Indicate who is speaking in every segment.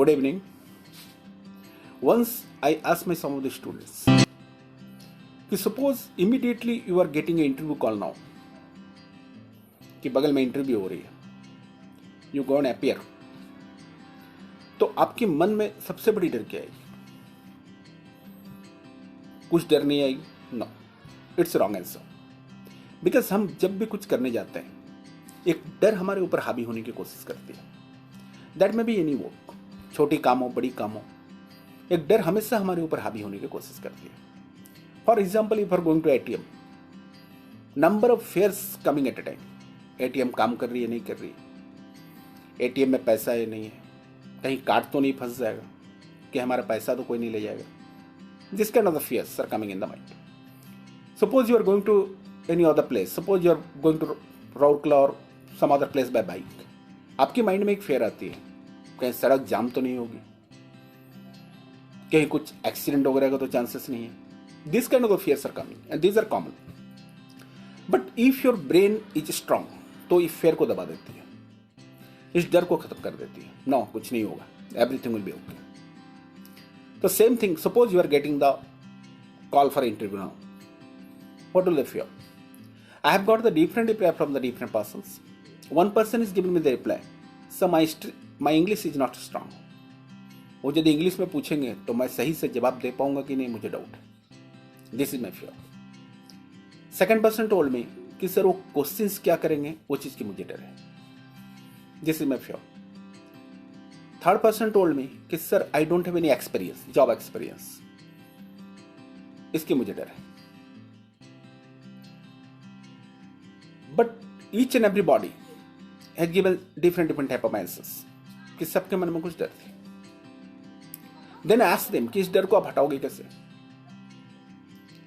Speaker 1: Good evening. Once I asked my some of the students, कि suppose immediately you are getting an interview call now, कि बगल में interview हो रही है, you go and appear, तो आपके मन में सबसे बड़ी डर क्या आएगी? कुछ डर नहीं आएगी? No, it's wrong answer. Because हम जब भी कुछ करने जाते हैं, एक डर हमारे ऊपर हावी होने की कोशिश करती है. दैट में भी एनी वर्क, छोटी काम हो बड़ी काम हो, एक डर हमेशा हमारे ऊपर हावी होने की कोशिश करती है. For example, if are going to ATM, number of fears coming at a time. ATM काम कर रही है नहीं कर रही, एटीएम में पैसा है नहीं है, कहीं कार्ड तो नहीं फंस जाएगा, कि हमारा पैसा तो कोई नहीं ले जाएगा. This kind of the fears are coming in the mind. Suppose you are going to any other place. Suppose you are going to Rourkela or some other place by bike. आपकी माइंड में एक fair आती है, कहीं सड़क जाम तो नहीं होगी, कहीं कुछ एक्सीडेंट वगैरह का तो चांसेस नहीं है. This kind of fears are coming and these are common. But if your brain is strong, तो इस फेयर को दबा देती है, इस डर को खत्म कर देती है. नो, कुछ नहीं होगा, everything will be okay. The same thing, suppose you are getting the call for interview now. What will they fear? I have got the different reply from the different persons. One person is giving me the reply, so my English is not strong. वो यदि English में पूछेंगे तो मैं सही से जवाब दे पाऊंगा कि नहीं, मुझे डाउट है. This is my fear. Second person told me कि सर वो क्वेश्चंस क्या करेंगे, वो चीज की मुझे डर है. This is my fear. Third person told me कि sir I don't have any experience, job experience, इसकी मुझे डर है. But each and everybody has given different type of answers, कि सबके मन में कुछ डर थी. देन आई आस्क्ड देम कि इस डर को आप हटाओगे कैसे.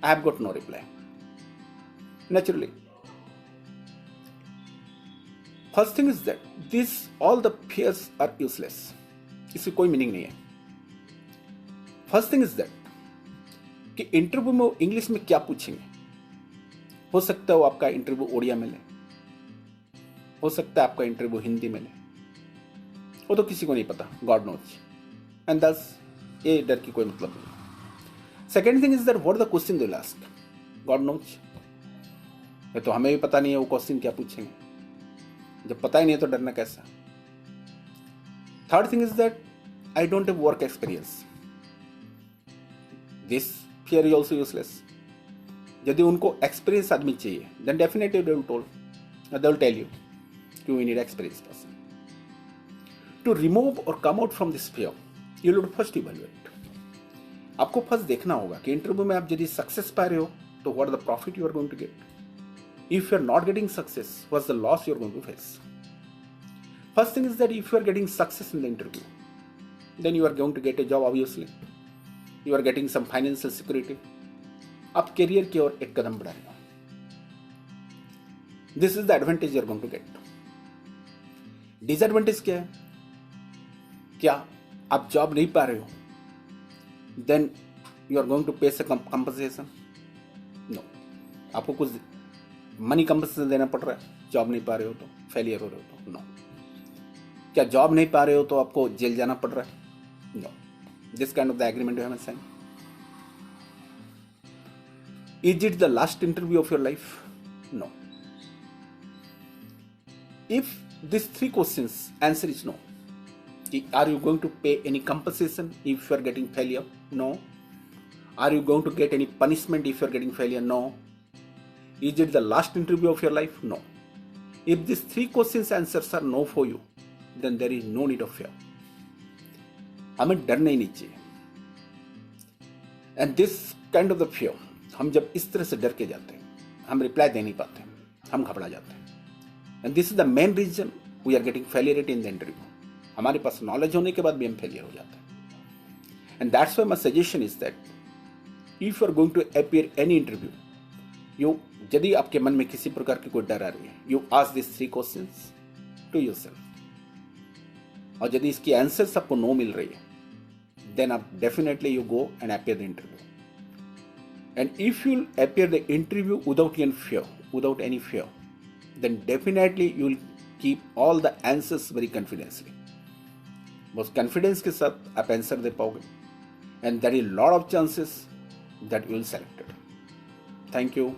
Speaker 1: I have got no reply. Naturally, first thing is that this all the fears are useless. इसकी कोई मीनिंग नहीं है. फर्स्ट थिंग इज दैट कि इंटरव्यू में इंग्लिश में क्या पूछेंगे. हो सकता है वो आपका इंटरव्यू ओडिया में ले, हो सकता है आपका इंटरव्यू हिंदी में ले, वो तो किसी को नहीं पता, गॉड नोज. एंड दस ये डर की कोई मतलब नहीं. Second thing is that what the question they will ask, God knows. ये तो हमें भी पता नहीं है वो क्वेश्चन क्या पूछेंगे. जब पता ही नहीं है तो डरना कैसा. Third thing is that I don't have work experience. This fear is also useless. यदि उनको एक्सपीरियंस आदमी चाहिए, then definitely they will tell you कि we need experience person. To remove और come out from this fear, you will first evaluate. आपको first देखना होगा कि इंटरव्यू में आप यदि सक्सेस पा रहे हो तो what the profit you are going to get. If you are not getting success, what's the loss you are going to face? First thing is that if you are getting success in the interview, then you are going to get a job obviously. You are getting some financial security. आप career की ओर एक कदम बढ़ा रहे हो. This is the advantage you are going to get. Disadvantage क्या है? क्या आप जॉब नहीं पा रहे हो, then you are going to pay some compensation? No. आपको कुछ मनी कंपनसेशन देना पड़ रहा है जॉब नहीं पा रहे हो तो, फेलियर हो रहे हो तो. नो. क्या जॉब नहीं पा रहे हो तो आपको जेल जाना पड़ रहा है? No. This kind of the agreement you have sign. Is it the last interview of your life? No. If this three questions answer is no. Are you going to pay any compensation if you are getting failure? No. Are you going to get any punishment if you are getting failure? No. Is it the last interview of your life? No. If these three questions answers are no for you, then there is no need of fear. हमें डरना ही नहीं चाहिए. And this kind of the fear, हम जब इस तरह से डर के जाते हैं, हम रिप्लाई दे नहीं पाते, हम घबरा जाते हैं. And this is the main reason we are getting failure in the interview. हमारे पास नॉलेज होने के बाद भी हम फेलियर हो जाते हैं. And that's why my suggestion is that if you are going to appear any interview, यदि आपके मन में किसी प्रकार की कोई डर आ रही है, you ask this three questions to yourself. और यदि इसकी आंसर्स आपको नो मिल रही है, देन आप definitely you go and appear the interview. And if you appear the interview without any fear, then definitely you will keep all the answers very confidently. बहुत confidence के साथ आप आंसर दे पाओगे, and there is lot of chances that you will selected. Thank you.